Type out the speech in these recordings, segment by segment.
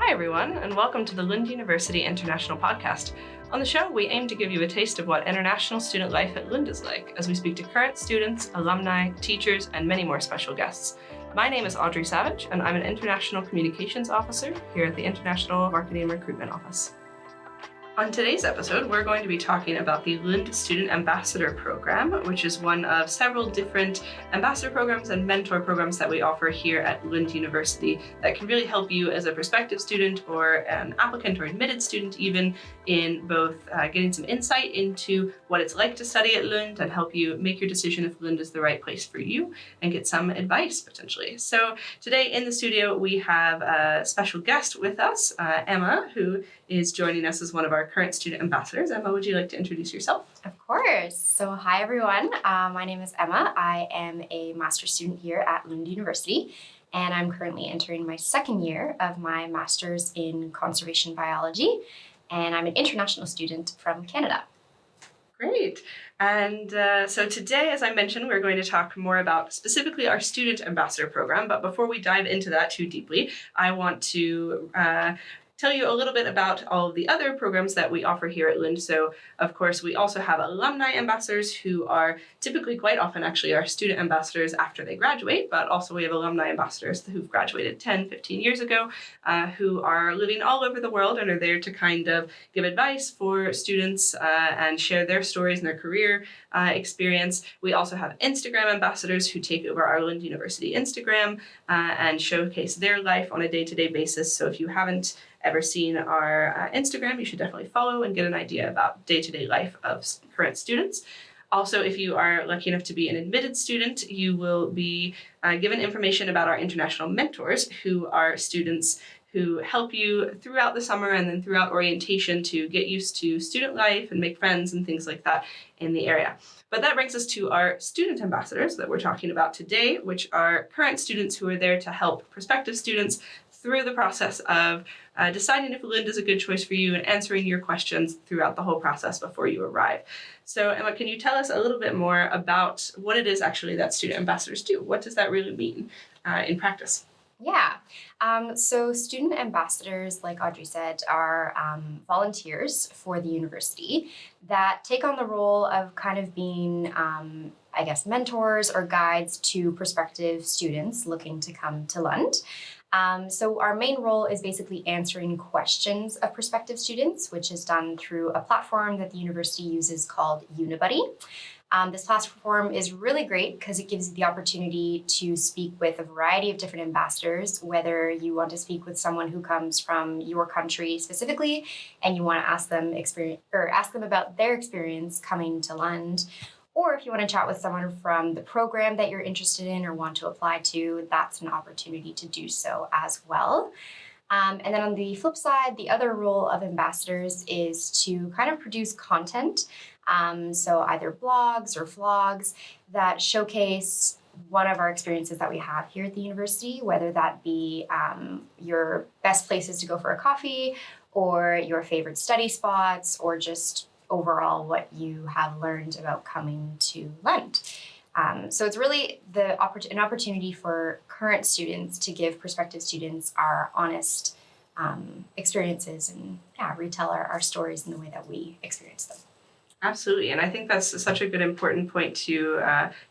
Hi everyone, and welcome to the Lund University International Podcast. On the show, we aim to give you a taste of what international student life at Lund is like as we speak to current students, alumni, teachers, and many more special guests. My name is Audrey Savage, and I'm an International Communications Officer here at the International Marketing and Recruitment Office. On today's episode, we're going to be talking about the Lund Student Ambassador Program, which is one of several different ambassador programs and mentor programs that we offer here at Lund University that can really help you as a prospective student or an applicant or admitted student even in both getting some insight into what it's like to study at Lund and help you make your decision if Lund is the right place for you and get some advice potentially. So today in the studio, we have a special guest with us, Emma, who is joining us as one of our current student ambassadors. Emma, would you like to introduce yourself? Of course. So hi, everyone. My name is Emma. I am a master's student here at Lund University, and I'm currently entering my second year of my master's in conservation biology, and I'm an international student from Canada. Great. And so today, as I mentioned, we're going to talk more about specifically our student ambassador program. But before we dive into that too deeply, I want to tell you a little bit about all of the other programs that we offer here at Lund. So, of course, we also have alumni ambassadors who are typically quite often actually our student ambassadors after they graduate, but also we have alumni ambassadors who've graduated 10, 15 years ago, who are living all over the world and are there to kind of give advice for students and share their stories and their career experience. We also have Instagram ambassadors who take over our Lund University Instagram and showcase their life on a day-to-day basis. So if you haven't ever seen our Instagram, you should definitely follow and get an idea about day-to-day life of current students. Also, if you are lucky enough to be an admitted student, you will be given information about our international mentors, who are students who help you throughout the summer and then throughout orientation to get used to student life and make friends and things like that in the area. But that brings us to our student ambassadors that we're talking about today, which are current students who are there to help prospective students through the process of deciding if Lund is a good choice for you and answering your questions throughout the whole process before you arrive. So Emma, can you tell us a little bit more about what it is actually that student ambassadors do? What does that really mean in practice? Yeah. So student ambassadors, like Audrey said, are volunteers for the university that take on the role of kind of being, mentors or guides to prospective students looking to come to Lund. So our main role is basically answering questions of prospective students, which is done through a platform that the university uses called Unibuddy. This platform is really great because it gives you the opportunity to speak with a variety of different ambassadors, whether you want to speak with someone who comes from your country specifically and you want to ask them about their experience coming to Lund, or if you want to chat with someone from the program that you're interested in or want to apply to, that's an opportunity to do so as well. And then on the flip side, the other role of ambassadors is to kind of produce content. So either blogs or vlogs that showcase one of our experiences that we have here at the university, whether that be your best places to go for a coffee or your favorite study spots or just overall what you have learned about coming to Lund. So it's really an opportunity for current students to give prospective students our honest experiences and retell our stories in the way that we experience them. Absolutely, and I think that's such a good important point to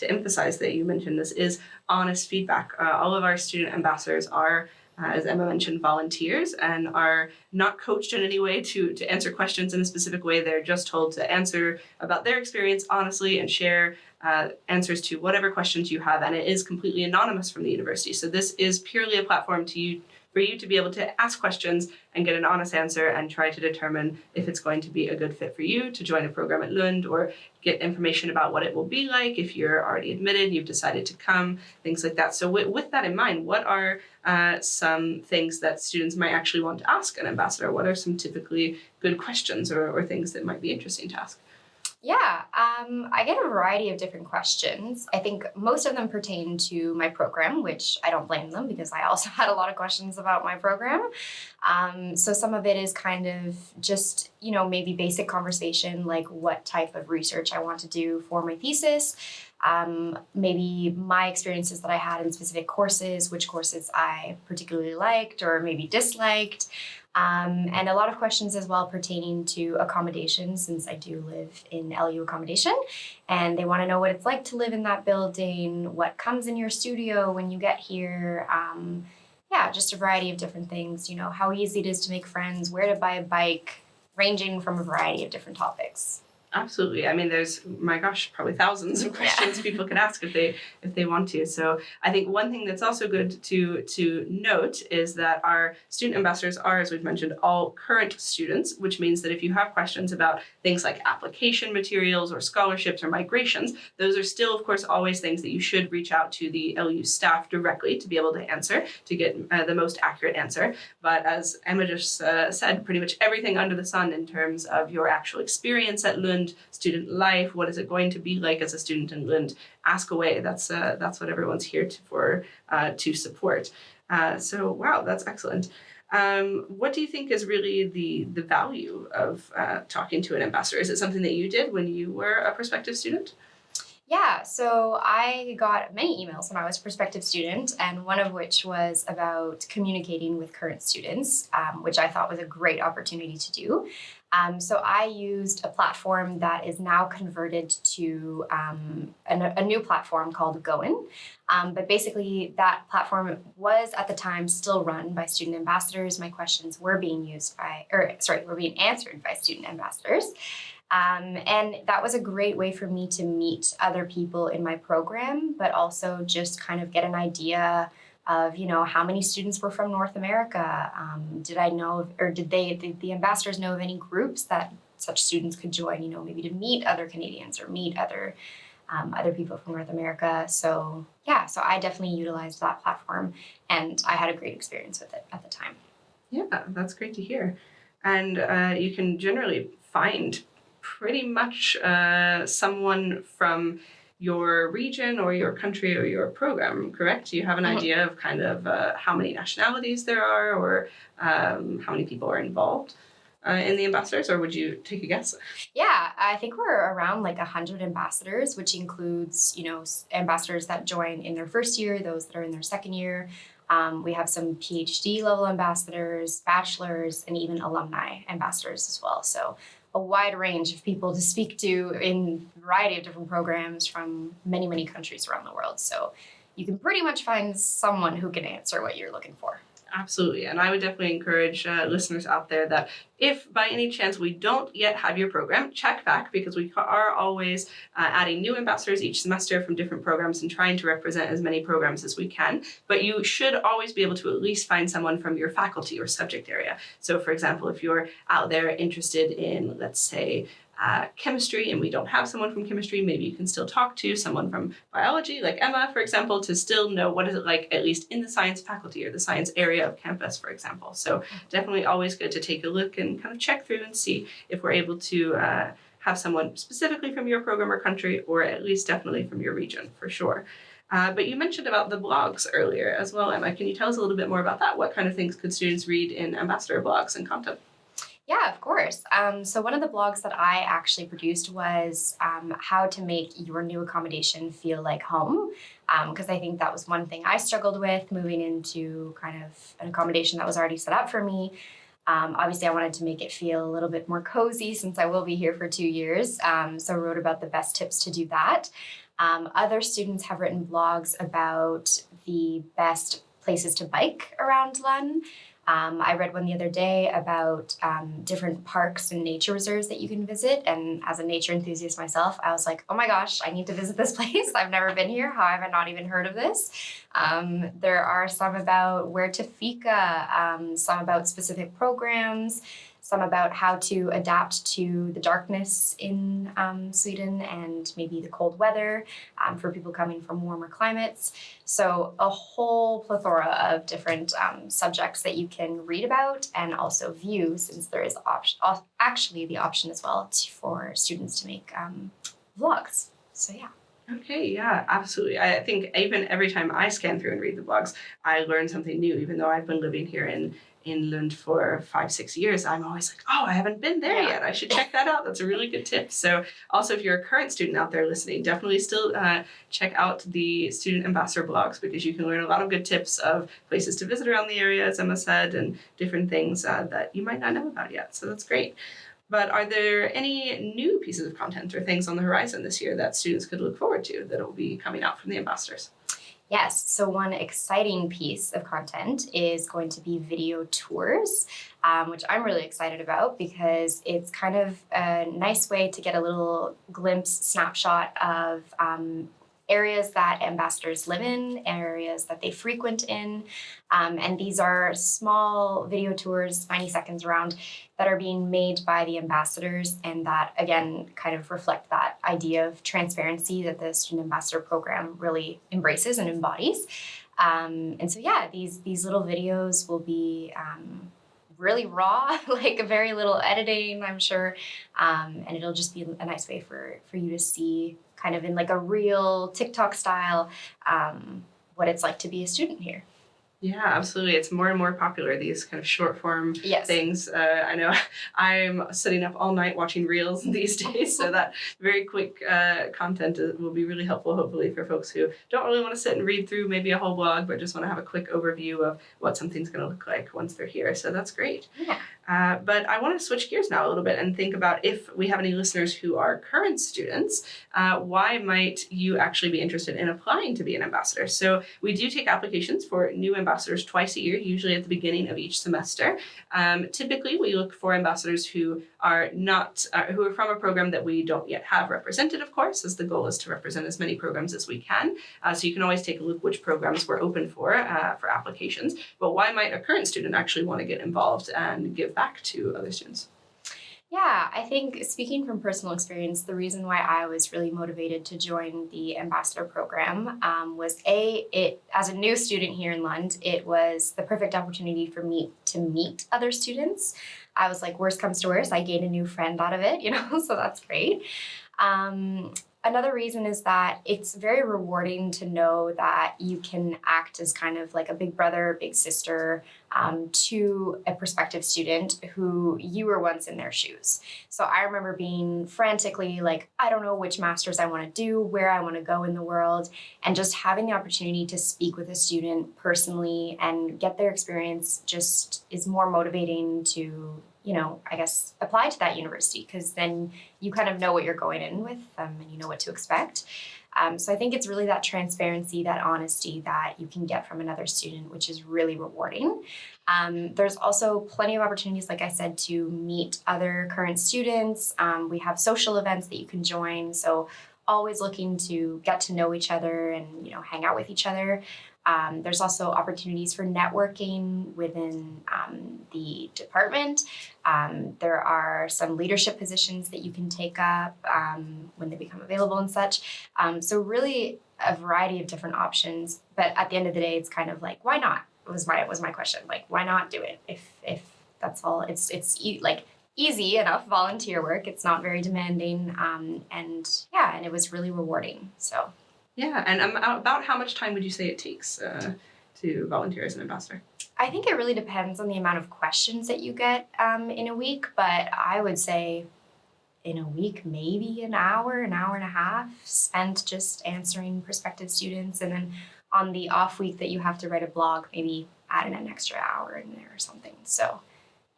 emphasize that you mentioned. This is honest feedback. All of our student ambassadors are, as Emma mentioned, volunteers and are not coached in any way to answer questions in a specific way. They're just told to answer about their experience honestly and share answers to whatever questions you have, and it is completely anonymous from the university. So this is purely a platform for you to be able to ask questions and get an honest answer and try to determine if it's going to be a good fit for you to join a program at Lund or get information about what it will be like if you're already admitted and you've decided to come, things like that. So with that in mind, what are some things that students might actually want to ask an ambassador? What are some typically good questions or things that might be interesting to ask? Yeah, I get a variety of different questions. I think most of them pertain to my program, which I don't blame them because I also had a lot of questions about my program. So some of it is kind of just, maybe basic conversation, like what type of research I want to do for my thesis. maybe my experiences that I had in specific courses, which courses I particularly liked or maybe disliked. And a lot of questions as well pertaining to accommodation, since I do live in LU accommodation, and they want to know what it's like to live in that building, what comes in your studio when you get here. Just a variety of different things, how easy it is to make friends, where to buy a bike, ranging from a variety of different topics. Absolutely. I mean, there's, my gosh, probably thousands of questions people can ask if they want to. So I think one thing that's also good to note is that our student ambassadors are, as we've mentioned, all current students, which means that if you have questions about things like application materials or scholarships or migrations, those are still, of course, always things that you should reach out to the LU staff directly to be able to answer, to get the most accurate answer. But as Emma just said, pretty much everything under the sun in terms of your actual experience at Lund, student life, what is it going to be like as a student in Lund? Ask away. That's what everyone's here to support. So wow, that's excellent. What do you think is really the value of talking to an ambassador? Is it something that you did when you were a prospective student? Yeah, so I got many emails when I was a prospective student, and one of which was about communicating with current students, which I thought was a great opportunity to do. So I used a platform that is now converted to a new platform called Goin. But basically, that platform was at the time still run by student ambassadors. My questions were being were being answered by student ambassadors. And that was a great way for me to meet other people in my program, but also just kind of get an idea of, how many students were from North America. Did I know, or did the ambassadors know of any groups that such students could join, maybe to meet other Canadians or meet other people from North America. So I definitely utilized that platform, and I had a great experience with it at the time. Yeah, that's great to hear. And you can generally find pretty much someone from your region or your country or your program, correct? You have an idea of kind of how many nationalities there are, or how many people are involved in the ambassadors, or would you take a guess? Yeah, I think we're around like 100 ambassadors, which includes, ambassadors that join in their first year, those that are in their second year. We have some PhD level ambassadors, bachelors, and even alumni ambassadors as well. So a wide range of people to speak to in a variety of different programs from many, many countries around the world. So you can pretty much find someone who can answer what you're looking for. Absolutely. And I would definitely encourage listeners out there that if by any chance we don't yet have your program, check back, because we are always adding new ambassadors each semester from different programs and trying to represent as many programs as we can. But you should always be able to at least find someone from your faculty or subject area. So for example, if you're out there interested in, let's say, chemistry, and we don't have someone from chemistry, maybe you can still talk to someone from biology, like Emma, for example, to still know what is it like, at least in the science faculty or the science area of campus, for example. So definitely always good to take a look and kind of check through and see if we're able to have someone specifically from your program or country, or at least definitely from your region, for sure. But you mentioned about the blogs earlier as well, Emma. Can you tell us a little bit more about that? What kind of things could students read in ambassador blogs and content? Yeah, of course. So one of the blogs that I actually produced was how to make your new accommodation feel like home, because I think that was one thing I struggled with moving into kind of an accommodation that was already set up for me. Obviously, I wanted to make it feel a little bit more cozy since I will be here for 2 years. So I wrote about the best tips to do that. Other students have written blogs about the best places to bike around Lund. I read one the other day about different parks and nature reserves that you can visit. And as a nature enthusiast myself, I was like, oh my gosh, I need to visit this place. I've never been here. How have I not even heard of this? There are some about where to fika, some about specific programs, some about how to adapt to the darkness in Sweden and maybe the cold weather for people coming from warmer climates. So a whole plethora of different subjects that you can read about and also view, since there is actually the option as well for students to make vlogs. So yeah. Okay, yeah, absolutely. I think even every time I scan through and read the blogs, I learn something new. Even though I've been living here in Lund for 5, 6 years, I'm always like, oh, I haven't been there Yeah. yet. I should check that out. That's a really good tip. So also, if you're a current student out there listening, definitely still check out the student ambassador blogs, because you can learn a lot of good tips of places to visit around the area, as Emma said, and different things that you might not know about yet. So that's great. But are there any new pieces of content or things on the horizon this year that students could look forward to that will be coming out from the ambassadors? Yes, so one exciting piece of content is going to be video tours, which I'm really excited about because it's kind of a nice way to get a little snapshot of areas that ambassadors live in, areas that they frequent in. And these are small video tours, 90 seconds around, that are being made by the ambassadors, and that, again, kind of reflect that idea of transparency that the Student Ambassador Program really embraces and embodies. And so, yeah, these little videos will be really raw, like very little editing, I'm sure. And it'll just be a nice way for you to see, kind of in like a real TikTok style, what it's like to be a student here. Yeah, absolutely. It's more and more popular, these kind of short form things. I know I'm sitting up all night watching reels these days, so that very quick content will be really helpful, hopefully, for folks who don't really want to sit and read through maybe a whole blog, but just want to have a quick overview of what something's going to look like once they're here. So that's great. Yeah. But I want to switch gears now a little bit and think about, if we have any listeners who are current students, why might you actually be interested in applying to be an ambassador? So we do take applications for new ambassadors twice a year, usually at the beginning of each semester. Typically, we look for ambassadors who are not who are from a program that we don't yet have represented, of course, as the goal is to represent as many programs as we can. So you can always take a look which programs we're open for applications. But why might a current student actually want to get involved and give back to other students? Yeah, I think, speaking from personal experience, the reason why I was really motivated to join the ambassador program was as a new student here in Lund, it was the perfect opportunity for me to meet other students. I was like, worst comes to worst, I gained a new friend out of it, so that's great. Another reason is that it's very rewarding to know that you can act as kind of like a big brother, big sister to a prospective student who you were once in their shoes. So I remember being frantically like, I don't know which master's I want to do, where I want to go in the world, and just having the opportunity to speak with a student personally and get their experience just is more motivating to, I guess, apply to that university, because then you kind of know what you're going in with and you know what to expect. So I think it's really that transparency, that honesty that you can get from another student, which is really rewarding. There's also plenty of opportunities, like I said, to meet other current students. We have social events that you can join. So always looking to get to know each other and, hang out with each other. There's also opportunities for networking within the department. There are some leadership positions that you can take up when they become available and such. So really a variety of different options. But at the end of the day, it's kind of like, why not? Was my question. Like, why not do it? If that's all, it's easy enough volunteer work. It's not very demanding. And it was really rewarding. So. Yeah, and about how much time would you say it takes to volunteer as an ambassador? I think it really depends on the amount of questions that you get in a week, but I would say in a week, maybe an hour and a half spent just answering prospective students. And then on the off week that you have to write a blog, maybe add in an extra hour in there or something. So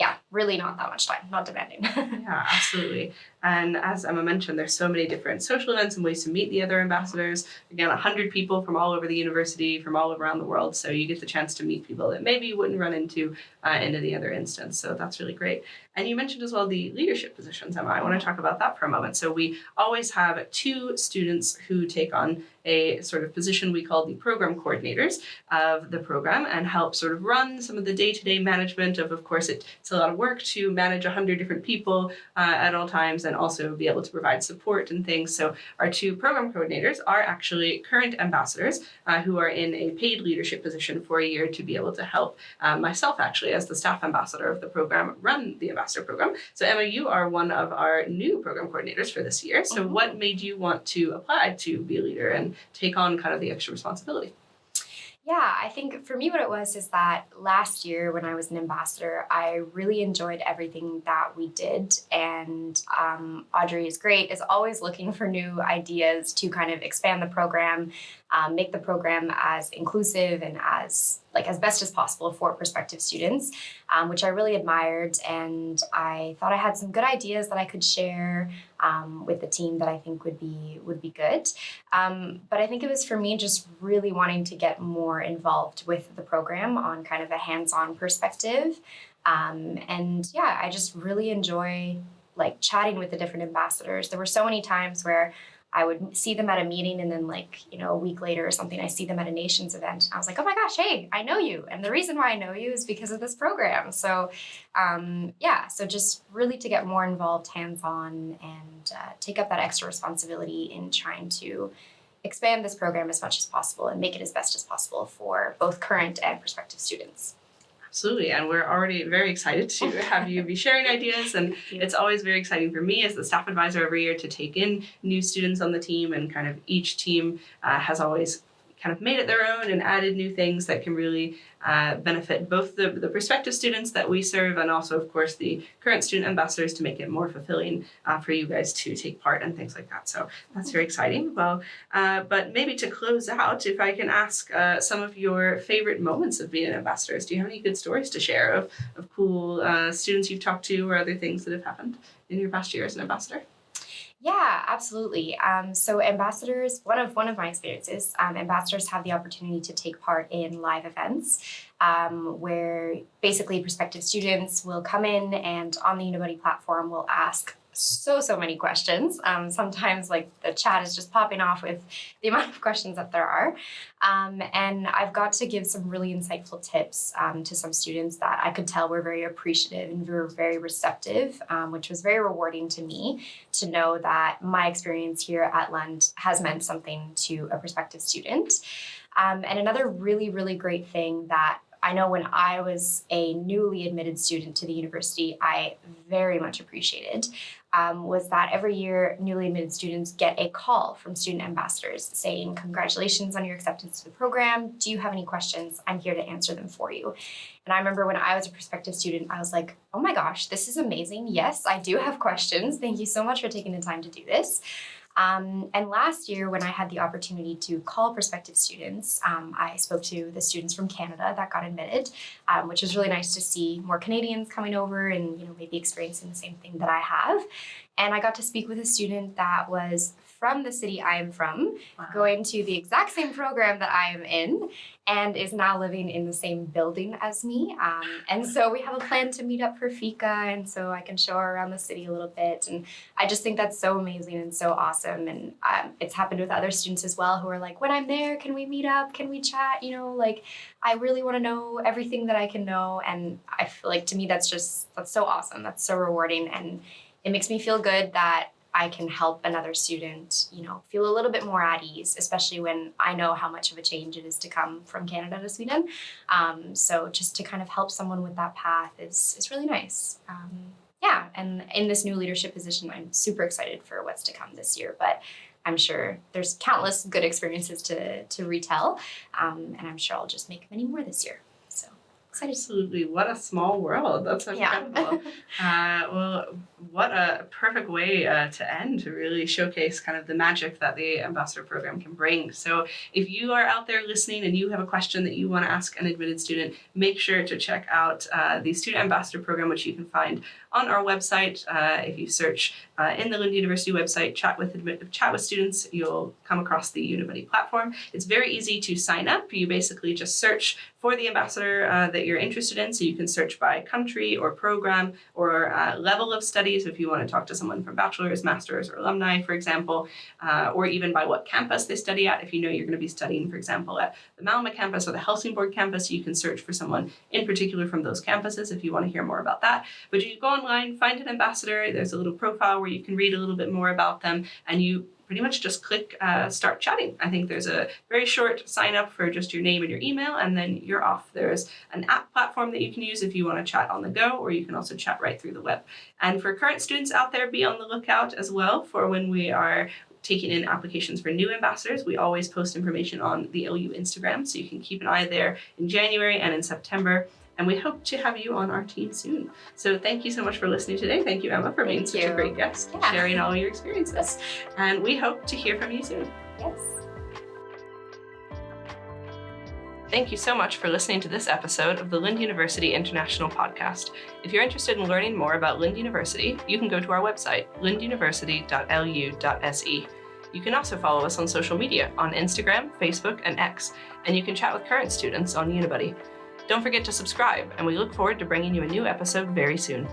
yeah, really not that much time, not demanding. Yeah, absolutely. And as Emma mentioned, there's so many different social events and ways to meet the other ambassadors. Again, 100 people from all over the university, from all around the world. So you get the chance to meet people that maybe you wouldn't run into in any other instance. So that's really great. And you mentioned as well the leadership positions, Emma. I want to talk about that for a moment. So we always have 2 students who take on a sort of position we call the program coordinators of the program and help sort of run some of the day-to-day management of course, it's a lot of work to manage 100 different people at all times and also be able to provide support and things. So our two program coordinators are actually current ambassadors who are in a paid leadership position for a year to be able to help myself actually as the staff ambassador of the program run the ambassador program. So Emma, you are one of our new program coordinators for this year. So what made you want to apply to be a leader and take on kind of the extra responsibility? Yeah, I think for me what it was is that last year when I was an ambassador, I really enjoyed everything that we did. And Audrey is great, is always looking for new ideas to kind of expand the program, make the program as inclusive and as best as possible for prospective students, which I really admired. And I thought I had some good ideas that I could share with the team that I think would be good. But I think it was for me just really wanting to get more involved with the program on kind of a hands-on perspective. And yeah, I just really enjoy chatting with the different ambassadors. There were so many times where I would see them at a meeting and then a week later or something, I see them at a nations event. I was like, oh my gosh, hey, I know you. And the reason why I know you is because of this program. So so just really to get more involved hands-on and take up that extra responsibility in trying to expand this program as much as possible and make it as best as possible for both current and prospective students. Absolutely, and we're already very excited to have you be sharing ideas, and it's always very exciting for me as the staff advisor every year to take in new students on the team, and kind of each team has always kind of made it their own and added new things that can really benefit both the prospective students that we serve and also, of course, the current student ambassadors to make it more fulfilling for you guys to take part and things like that. So that's very exciting. Well, but maybe to close out, if I can ask some of your favorite moments of being ambassadors. Do you have any good stories to share of cool students you've talked to or other things that have happened in your past year as an ambassador? Yeah, absolutely. So ambassadors, one of my experiences, ambassadors have the opportunity to take part in live events where basically prospective students will come in and on the Unibuddy platform will ask so many questions. Sometimes the chat is just popping off with the amount of questions that there are. And I've got to give some really insightful tips to some students that I could tell were very appreciative and were very receptive, which was very rewarding to me to know that my experience here at Lund has meant something to a prospective student. And another really, really great thing that I know when I was a newly admitted student to the university, I very much appreciated was that every year newly admitted students get a call from student ambassadors saying, congratulations on your acceptance to the program. Do you have any questions? I'm here to answer them for you. And I remember when I was a prospective student, I was like, oh my gosh, this is amazing. Yes, I do have questions. Thank you so much for taking the time to do this. And last year, when I had the opportunity to call prospective students, I spoke to the students from Canada that got admitted, which was really nice to see more Canadians coming over and maybe experiencing the same thing that I have. And I got to speak with a student that was from the city I am from, going to the exact same program that I am in, and is now living in the same building as me. And so we have a plan to meet up for fika, and so I can show her around the city a little bit. And I just think that's so amazing and so awesome. And it's happened with other students as well who are like, when I'm there, can we meet up? Can we chat? I really want to know everything that I can know. And I feel like to me, that's so awesome. That's so rewarding. And it makes me feel good that I can help another student, feel a little bit more at ease, especially when I know how much of a change it is to come from Canada to Sweden. So just to kind of help someone with that path is really nice. And in this new leadership position, I'm super excited for what's to come this year, but I'm sure there's countless good experiences to retell, and I'm sure I'll just make many more this year. So excited. Absolutely. What a small world. That's incredible. Well, what a perfect way to end, to really showcase kind of the magic that the ambassador program can bring. So if you are out there listening and you have a question that you want to ask an admitted student, make sure to check out the Student Ambassador Program, which you can find on our website. If you search in the Lund University website, chat with students, you'll come across the Unibuddy platform. It's very easy to sign up. You basically just search for the ambassador that you're interested in. So you can search by country or program or level of studies if you want to talk to someone from bachelor's, master's, or alumni, for example, or even by what campus they study at. If you know you're going to be studying, for example, at the Malmö campus or the Helsingborg campus, you can search for someone in particular from those campuses if you want to hear more about that. But you go online, find an ambassador, there's a little profile where you can read a little bit more about them, and you pretty much just click start chatting. I think there's a very short sign up for just your name and your email, and then you're off. There's an app platform that you can use if you want to chat on the go, or you can also chat right through the web. And for current students out there, be on the lookout as well for when we are taking in applications for new ambassadors. We always post information on the LU Instagram, so you can keep an eye there in January and in September. And we hope to have you on our team soon. So thank you so much for listening today. Thank you, Emma, for being such a great guest, sharing all your experiences. And we hope to hear from you soon. Yes. Thank you so much for listening to this episode of the Lund University International Podcast. If you're interested in learning more about Lund University, you can go to our website, lunduniversity.lu.se. You can also follow us on social media on Instagram, Facebook, and X, and you can chat with current students on Unibuddy. Don't forget to subscribe, and we look forward to bringing you a new episode very soon.